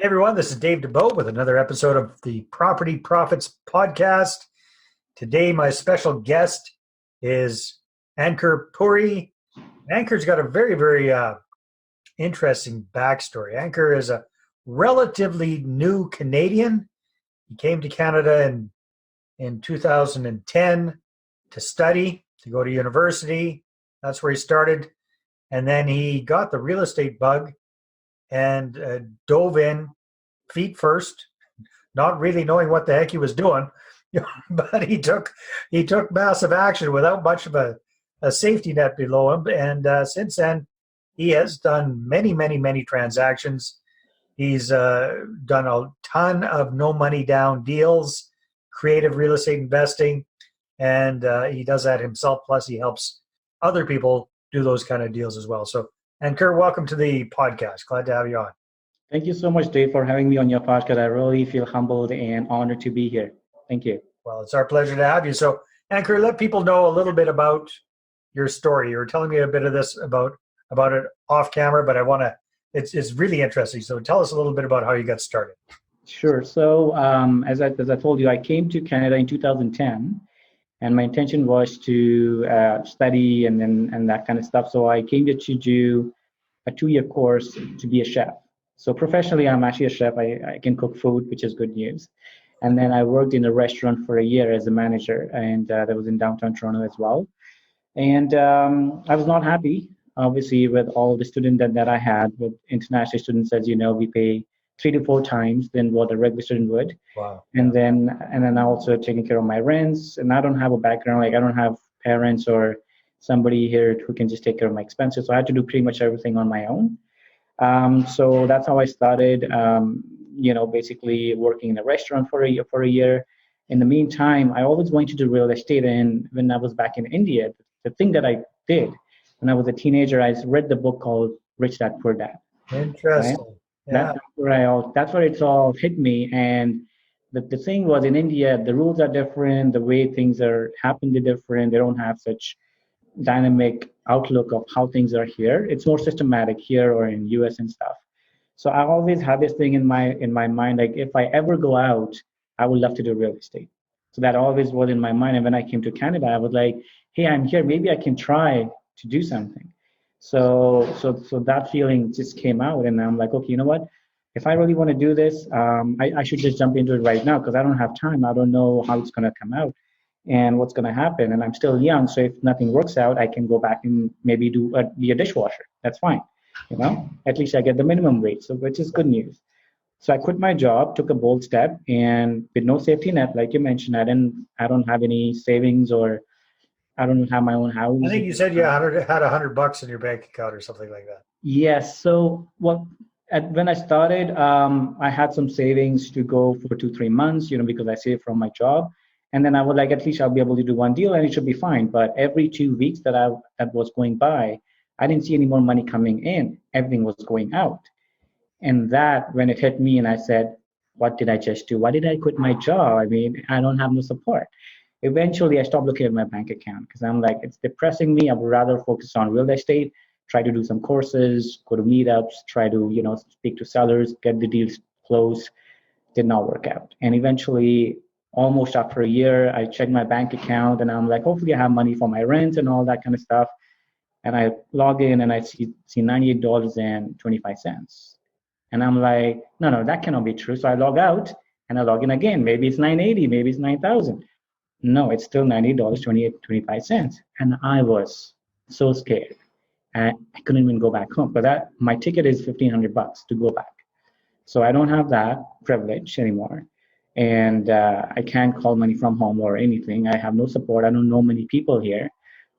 Everyone, this is Dave Dubeau with another episode of the Property Profits Podcast. Today, my special guest is Ankur Puri. Ankur's got a very interesting backstory. Ankur is a relatively new Canadian. He came to Canada in 2010 to study, to go to university. That's where he started. And then he got the real estate bug and dove in feet first, not really knowing what the heck he was doing, but he took massive action without much of a safety net below him. And since then, he has done many transactions. He's done a ton of no money down deals, creative real estate investing, and he does that himself. Plus, he helps other people do those kind of deals as well. So, Ankur, welcome to the podcast. Glad to have you on. Thank you so much, Dave, for having me on your podcast. I really feel humbled and honored to be here. Thank you. Well, it's our pleasure to have you. So, Ankur, let people know a little bit about your story. You were telling me a bit of this about it off camera, but it's really interesting. So tell us a little bit about how you got started. Sure. So as I told you, I came to Canada in 2010. And my intention was to study and that kind of stuff. So I came here to do a 2-year course to be a chef. So professionally, I'm actually a chef. I can cook food, which is good news. And then I worked in a restaurant for a year as a manager, and that was in downtown Toronto as well. And I was not happy, obviously, with all the students that I had. With international students, as you know, we pay 3 to 4 times than what a regular student would. Wow. And then I also taking care of my rents, and I don't have a background, like I don't have parents or somebody here who can just take care of my expenses. So I had to do pretty much everything on my own. So that's how I started, basically working in a restaurant for a year. In the meantime, I always wanted to do real estate. And when I was back in India, the thing that I did when I was a teenager, I read the book called Rich Dad Poor Dad. Interesting. Right? Yeah. That's where it's all hit me. And the thing was, in India, the rules are different. The way things are happening are different. They don't have such dynamic outlook of how things are here. It's more systematic here or in US and stuff. So I always had this thing in my mind, like if I ever go out, I would love to do real estate. So that always was in my mind. And when I came to Canada, I was like, hey, I'm here. Maybe I can try to do something. So that feeling just came out, and I'm like, okay, you know what? If I really want to do this, I should just jump into it right now because I don't have time. I don't know how it's going to come out and what's going to happen. And I'm still young, so if nothing works out, I can go back and maybe be a dishwasher. That's fine. At least I get the minimum wage, so which is good news. So I quit my job, took a bold step, and with no safety net, like you mentioned, I don't have any savings, or I don't have my own house. I think you said you had $100 in your bank account or something like that. Yes. So when I started, I had some savings to go for 2-3 months, because I saved from my job. And then I was like, at least I'll be able to do one deal and it should be fine. But every 2 weeks that was going by, I didn't see any more money coming in. Everything was going out. And that, when it hit me and I said, what did I just do? Why did I quit my job? I mean, I don't have no support. Eventually, I stopped looking at my bank account because I'm like, it's depressing me. I would rather focus on real estate, try to do some courses, go to meetups, try to, speak to sellers, get the deals closed. Did not work out. And eventually, almost after a year, I checked my bank account and I'm like, hopefully I have money for my rent and all that kind of stuff. And I log in and I see $98.25. And I'm like, no, that cannot be true. So I log out and I log in again. Maybe it's $980, maybe it's $9,000. No, it's still $98.25. And I was so scared. I couldn't even go back home. But my ticket is $1,500 to go back. So I don't have that privilege anymore. And I can't call money from home or anything. I have no support. I don't know many people here.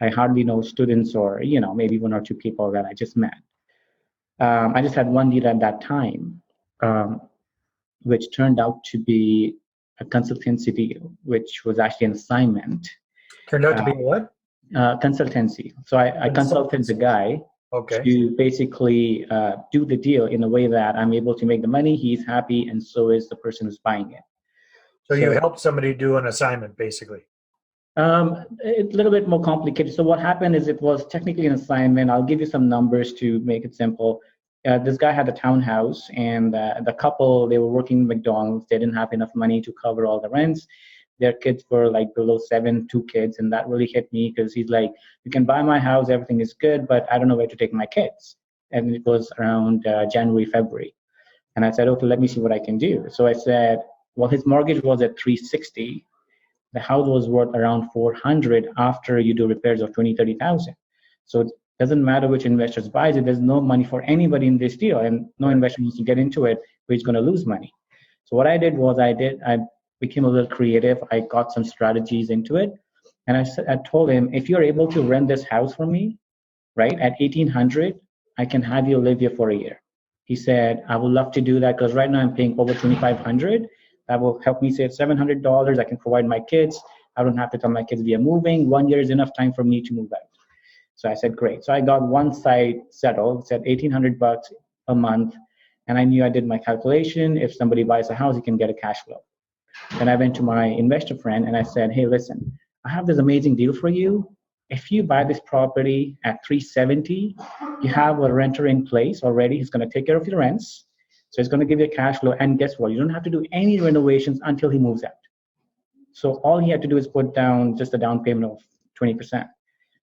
I hardly know students or, maybe 1 or 2 people that I just met. I just had one deal at that time, which turned out to be a consultancy deal, which was actually an assignment. Turned out to be what? Consultancy. So I consulted the guy to basically do the deal in a way that I'm able to make the money, he's happy, and so is the person who's buying it. So you helped somebody do an assignment, basically. A little bit more complicated. So what happened is it was technically an assignment. I'll give you some numbers to make it simple. this guy had a townhouse, and the couple, they were working in McDonald's. They didn't have enough money to cover all the rents. Their kids were like below 7, 2 kids, and that really hit me because he's like, "You can buy my house, everything is good, but I don't know where to take my kids." And it was around January, February, and I said, "Okay, let me see what I can do." So I said, "Well, his mortgage was at 360. The house was worth around 400 after you do repairs of 20, 30,000. So it doesn't matter which investors buys it. There's no money for anybody in this deal, and no investor wants to get into it, where he's going to lose money." So what I did was I became a little creative. I got some strategies into it, and I told him, "If you're able to rent this house for me, right, at 1,800, I can have you live here for a year." He said, "I would love to do that because right now I'm paying over 2,500. That will help me save $700. I can provide my kids. I don't have to tell my kids we are moving. 1 year is enough time for me to move out." So I said, "Great." So I got one side settled. It said $1,800 a month, and I knew I did my calculation. If somebody buys a house, he can get a cash flow. Then I went to my investor friend and I said, "Hey, listen, I have this amazing deal for you. If you buy this property at 370, you have a renter in place already. He's going to take care of your rents. So he's going to give you a cash flow. And guess what? You don't have to do any renovations until he moves out. So all he had to do is put down just a down payment of 20%.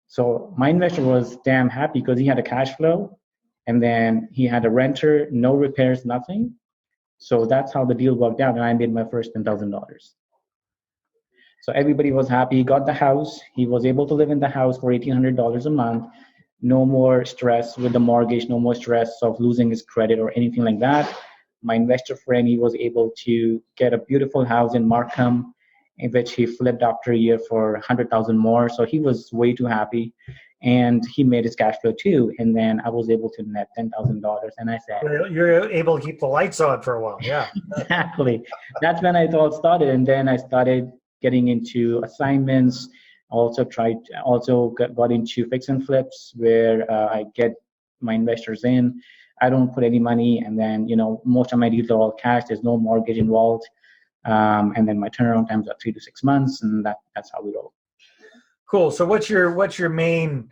So my investor was damn happy because he had a cash flow, and then he had a renter, no repairs, nothing. So that's how the deal worked out, and I made my first $10,000. So everybody was happy. He got the house. He was able to live in the house for $1,800 a month. No more stress with the mortgage, no more stress of losing his credit or anything like that. My investor friend, he was able to get a beautiful house in Markham, in which he flipped after a year for 100,000 more. So he was way too happy, and he made his cash flow too. And then I was able to net $10,000. And I said, You're able to keep the lights on for a while. Yeah. exactly. That's when I thought started. And then I started getting into assignments. Also got into fix and flips, where I get my investors in. I don't put any money, and then most of my deals are all cash. There's no mortgage involved, and then my turnaround times are 3 to 6 months, and that's how we roll. Cool. So what's your main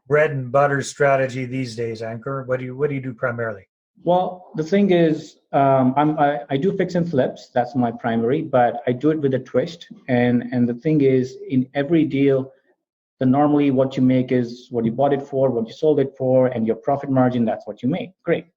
bread and butter strategy these days, Ankur? What do you do primarily? Well, the thing is, I do fix and flips. That's my primary, but I do it with a twist. And the thing is, in every deal, normally what you make is what you bought it for, what you sold it for, and your profit margin. That's what you make. Great.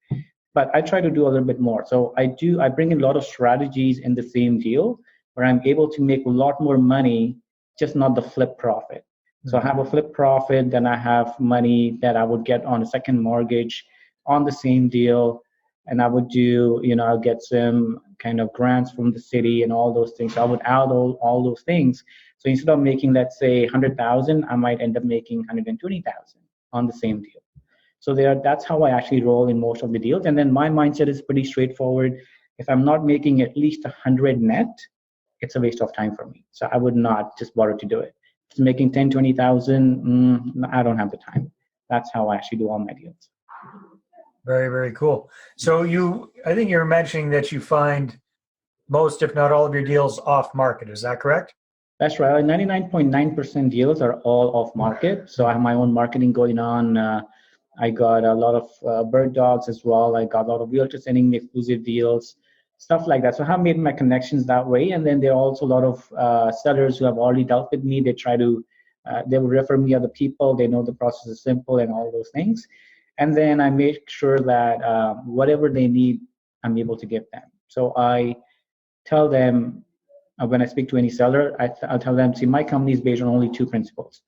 But I try to do a little bit more. So I bring in a lot of strategies in the same deal where I'm able to make a lot more money, just not the flip profit. So I have a flip profit, then I have money that I would get on a second mortgage on the same deal, and I would do, I'll get some kind of grants from the city and all those things. So I would add all those things. So instead of making, let's say, 100,000, I might end up making 120,000 on the same deal. So that's how I actually roll in most of the deals. And then my mindset is pretty straightforward. If I'm not making at least 100 net, it's a waste of time for me. So I would not just bother to do it. If it's making 10, 20,000, I don't have the time. That's how I actually do all my deals. Very, very cool. So I think you were mentioning that you find most, if not all of your deals off market. Is that correct? That's right. 99.9% deals are all off market. So I have my own marketing going on. I got a lot of bird dogs as well. I got a lot of realtors sending me exclusive deals, stuff like that. So I have made my connections that way. And then there are also a lot of sellers who have already dealt with me. They they will refer me other people. They know the process is simple and all those things. And then I make sure that whatever they need, I'm able to give them. So I tell them, when I speak to any seller, I'll tell them, see, my company is based on only 2 principles.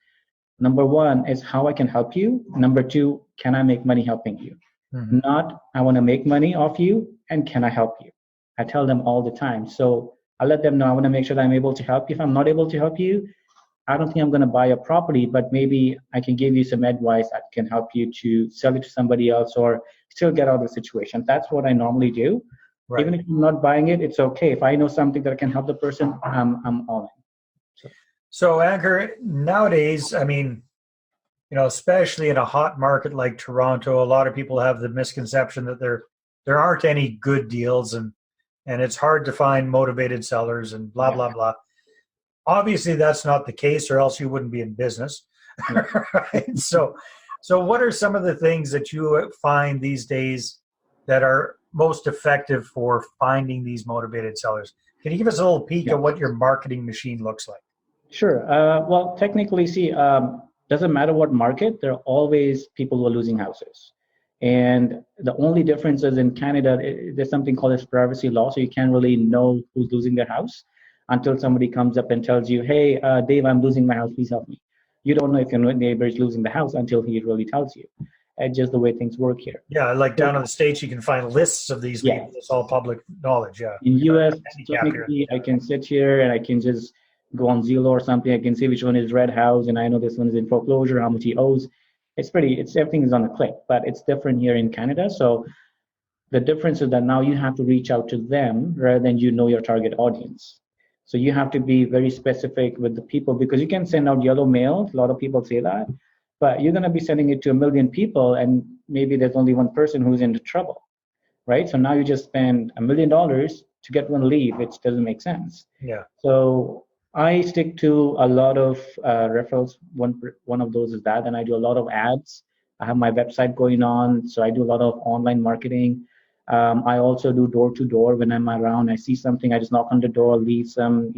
Number 1 is how I can help you. Number 2, can I make money helping you? Mm-hmm. Not, I want to make money off you, and can I help you? I tell them all the time. So I let them know I want to make sure that I'm able to help you. If I'm not able to help you, I don't think I'm going to buy a property, but maybe I can give you some advice that can help you to sell it to somebody else or still get out of the situation. That's what I normally do. Right. Even if I'm not buying it, it's okay. If I know something that can help the person, I'm all in. So Ankur, nowadays, I mean, especially in a hot market like Toronto, a lot of people have the misconception that there aren't any good deals and it's hard to find motivated sellers and blah, blah, blah. Obviously, that's not the case, or else you wouldn't be in business. Right? So what are some of the things that you find these days that are most effective for finding these motivated sellers. Can you give us a little peek at what your marketing machine looks like? Sure. Well, technically, see, doesn't matter what market, there are always people who are losing houses. And the only difference is in Canada, there's something called as privacy law, so you can't really know who's losing their house until somebody comes up and tells you, hey, Dave, I'm losing my house, please help me. You don't know if your neighbor is losing the house until he really tells you. It's just the way things work here. Yeah, like down in the States, you can find lists of these people. It's all public knowledge, yeah. In US, technically, I can sit here and I can just go on Zillow or something. I can see which one is red house, and I know this one is in foreclosure, how much he owes. Everything is on a click, but it's different here in Canada. So the difference is that now you have to reach out to them rather than you know your target audience. So you have to be very specific with the people, because you can send out yellow mail. A lot of people say that, but you're going to be sending it to 1 million people, and maybe there's only one person who's into trouble, right? So now you just spend $1 million to get one lead, which doesn't make sense. Yeah. So I stick to a lot of referrals. One of those is that, and I do a lot of ads. I have my website going on, so I do a lot of online marketing. I also do door to door when I'm around. I see something, I just knock on the door, leave some,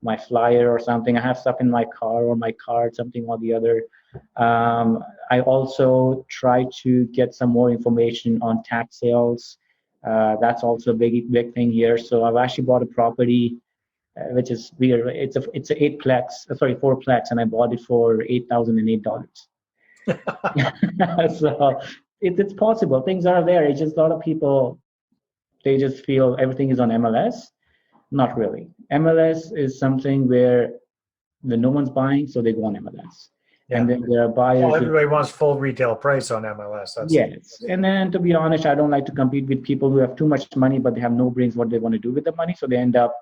my flyer or something. I have stuff in my car or my card, something or the other. I also try to get some more information on tax sales. That's also a big thing here. So I've actually bought a property, which is weird. It's a fourplex, and I bought it for $8,008. So it's possible. Things are there. It's just a lot of people, they just feel everything is on MLS. Not really. MLS is something where no one's buying, so they go on MLS. Yeah. And then there are buyers. Well, everybody wants full retail price on MLS. Yes. And then, to be honest, I don't like to compete with people who have too much money, but they have no brains what they want to do with the money. So they end up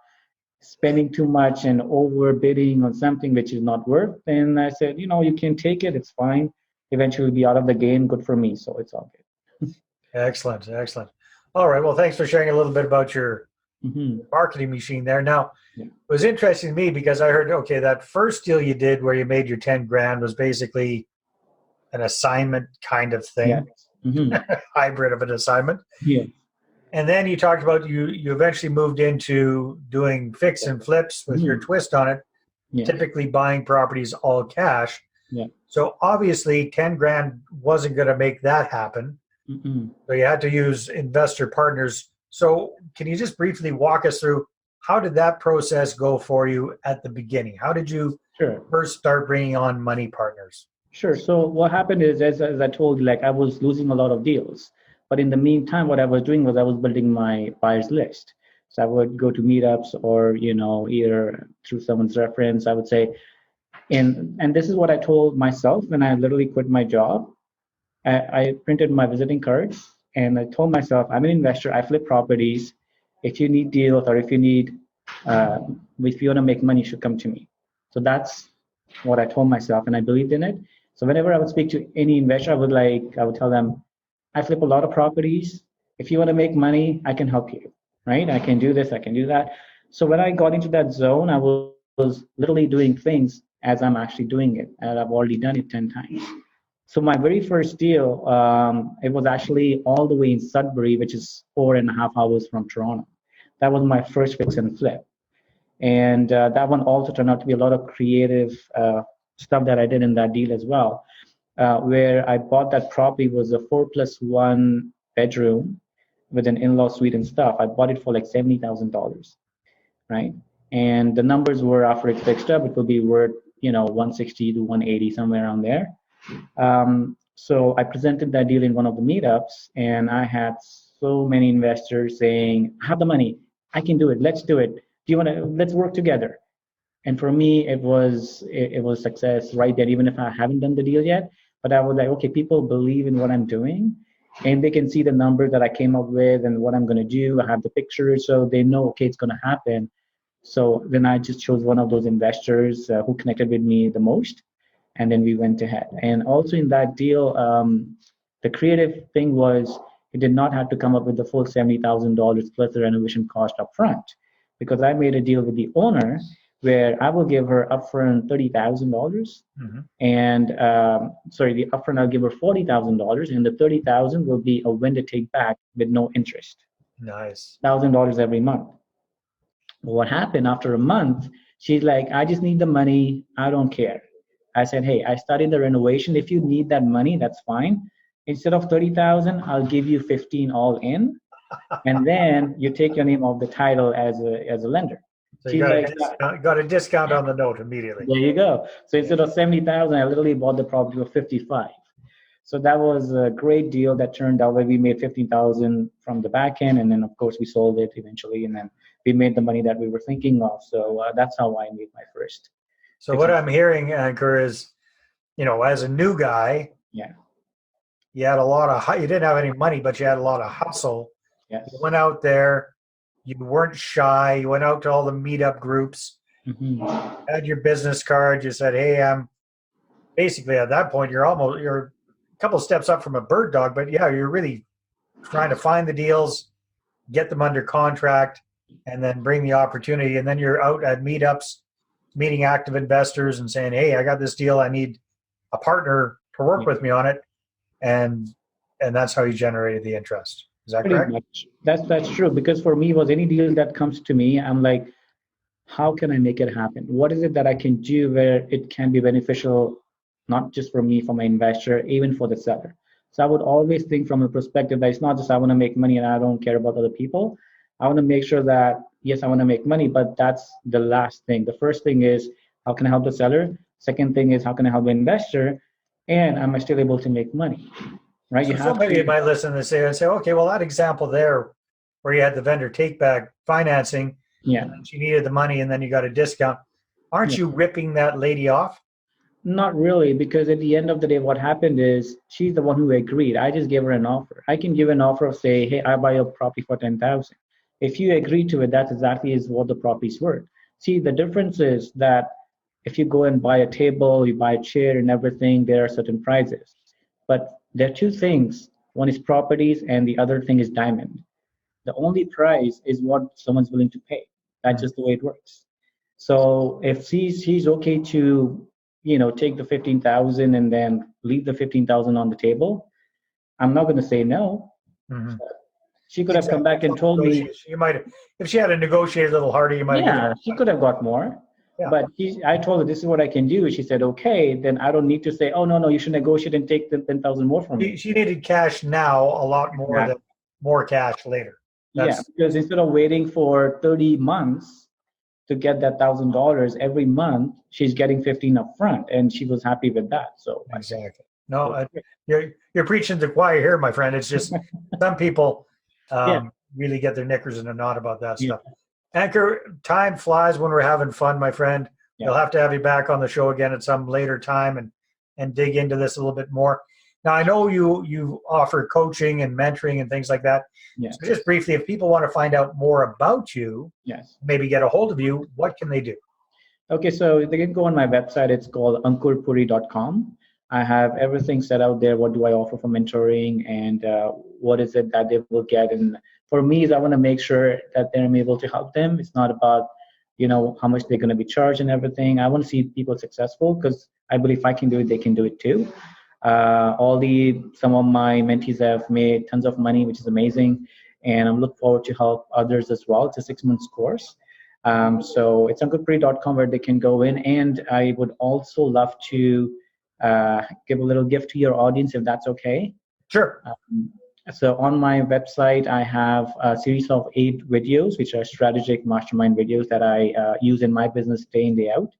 spending too much and overbidding on something which is not worth. And I said, you can take it. It's fine. Eventually be out of the game. Good for me. So it's all good. Excellent. All right. Well, thanks for sharing a little bit about your marketing machine there. Now, it was interesting to me because I heard, okay, that first deal you did where you made your 10 grand was basically an assignment kind of thing, hybrid of an assignment. Yeah. And then you talked about you eventually moved into doing fix and flips with your twist on it, typically buying properties all cash. Yeah. So obviously 10 grand wasn't going to make that happen. So you had to use investor partners. So can you just briefly walk us through how did that process go for you at the beginning? How did you first start bringing on money partners? Sure. So what happened is, as I told you, I was losing a lot of deals. But in the meantime, what I was doing was I was building my buyers list. So I would go to meetups or, either through someone's reference, I would say, and this is what I told myself when I literally quit my job. I printed my visiting cards and I told myself, I'm an investor, I flip properties. If you need deals or if you want to make money, you should come to me. So that's what I told myself, and I believed in it. So whenever I would speak to any investor, I would tell them, I flip a lot of properties. If you want to make money, I can help you, right? I can do this, I can do that. So when I got into that zone, I was literally doing things as I'm actually doing it, and I've already done it 10 times. So my very first deal, it was actually all the way in Sudbury, which is 4.5 hours from Toronto. That was my first fix and flip. And that one also turned out to be a lot of creative stuff that I did in that deal as well. Where I bought that property was a 4+1 bedroom with an in-law suite and stuff. I bought it for like $70,000, right? And the numbers were, after it's fixed up, it will be worth 160 to 180, somewhere around there. So I presented that deal in one of the meetups, and I had so many investors saying, I have the money, I can do it, let's do it. Let's work together. And for me, it was success right there, even if I haven't done the deal yet. But I was like, okay, people believe in what I'm doing, and they can see the numbers that I came up with and what I'm going to do. I have the pictures, so they know, okay, it's going to happen. So then I just chose one of those investors who connected with me the most, and then we went ahead. And also in that deal, the creative thing was it did not have to come up with the full $70,000 plus the renovation cost up front, because I made a deal with the owner where I will give her upfront $30,000, and the upfront I'll give her $40,000, and the 30,000 will be a win to take back with no interest. Nice. $1,000 every month. What happened after a month? She's like, I just need the money. I don't care. I said, hey, I started the renovation. If you need that money, that's fine. Instead of 30,000, I'll give you 15 all in, and then you take your name off the title as a lender. So you got a discount on the note immediately. There you go. So instead of 70,000, I literally bought the property for 55. So that was a great deal that turned out where we made 15,000 from the back end, and then of course we sold it eventually, and then we made the money that we were thinking of. So that's how I made my first. So what I'm hearing, Ankur, is, as a new guy, you had you didn't have any money, but you had a lot of hustle. Yes. You went out there, you weren't shy, you went out to all the meetup groups, had your business card, you said, hey, I'm basically at that point, you're a couple steps up from a bird dog, but you're really trying to find the deals, get them under contract, and then bring the opportunity. And then you're out at meetups, meeting active investors and saying, hey, I got this deal, I need a partner to work with me on it. And that's how you generated the interest. Is that correct? Much. That's true, because for me, it was any deal that comes to me, I'm like, how can I make it happen? What is it that I can do where it can be beneficial, not just for me, for my investor, even for the seller? So I would always think from a perspective that it's not just I want to make money and I don't care about other people. I want to make sure that, yes, I want to make money, but that's the last thing. The first thing is, how can I help the seller? Second thing is, how can I help the investor? And am I still able to make money? Right? So somebody might listen and say, okay, well, that example there where you had the vendor take back financing, and she needed the money and then you got a discount. Aren't you ripping that lady off? Not really, because at the end of the day, what happened is she's the one who agreed. I just gave her an offer. I can give an offer of, say, hey, I buy your property for 10,000. If you agree to it, that's exactly is what the property's worth. See, the difference is that if you go and buy a table, you buy a chair and everything, there are certain prices. But there are two things. One is properties and the other thing is diamond. The only price is what someone's willing to pay. That's just the way it works. So if she's okay to, take the 15,000 and then leave the 15,000 on the table, I'm not going to say no. Mm-hmm. She could have come back and told me. You might, if she had to negotiate a little harder, you might. Yeah, she could have got more. Yeah. But I told her this is what I can do. She said, okay, then I don't need to say, oh, no, you should negotiate and take the 10,000 more from me. She needed cash now a lot more than more cash later. Because instead of waiting for 30 months to get that $1,000 every month, she's getting 15 up front, and she was happy with that. So exactly. No, you're preaching to the choir here, my friend. It's just some people really get their knickers in a knot about that stuff. Ankur, time flies when we're having fun, my friend. We'll have to have you back on the show again at some later time and dig into this a little bit more. Now, I know you offer coaching and mentoring and things like that. Yes. So just briefly, if people want to find out more about you, maybe get a hold of you, what can they do? Okay, so they can go on my website. It's called ankurpuri.com. I have everything set out there. What do I offer for mentoring, and what is it that they will get? And for me, I want to make sure that I'm able to help them. It's not about, how much they're going to be charged and everything. I want to see people successful, because I believe if I can do it, they can do it too. Some of my mentees have made tons of money, which is amazing. And I'm looking forward to help others as well. It's a 6-month course. So it's ankurpuri.com where they can go in. And I would also love to give a little gift to your audience, if that's okay. Sure. So on my website, I have a series of 8 videos, which are strategic mastermind videos that I use in my business day in, day out.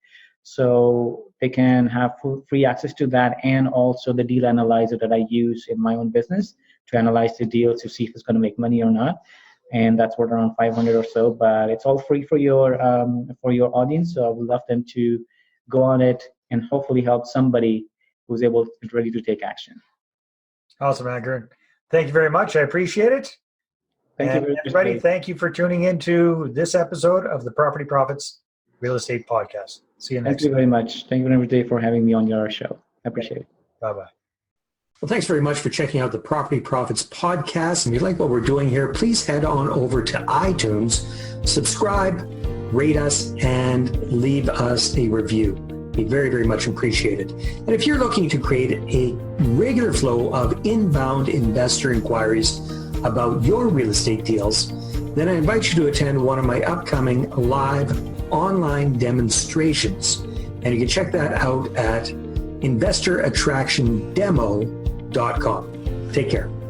So they can have free access to that, and also the deal analyzer that I use in my own business to analyze the deal to see if it's going to make money or not. And that's worth around 500 or so, but it's all free for your audience. So I would love them to go on it and hopefully help somebody who's ready to take action. Awesome, Ankur. Thank you very much. I appreciate it. Thank you, everybody. Thank you for tuning into this episode of the Property Profits Real Estate Podcast. See you next time. Thank you very much. Thank you very much for having me on your show. I appreciate it. Bye-bye. Well, thanks very much for checking out the Property Profits Podcast. And if you like what we're doing here, please head on over to iTunes, subscribe, rate us, and leave us a review. Be very, very much appreciated. And if you're looking to create a regular flow of inbound investor inquiries about your real estate deals, then I invite you to attend one of my upcoming live online demonstrations. And you can check that out at investorattractiondemo.com. Take care.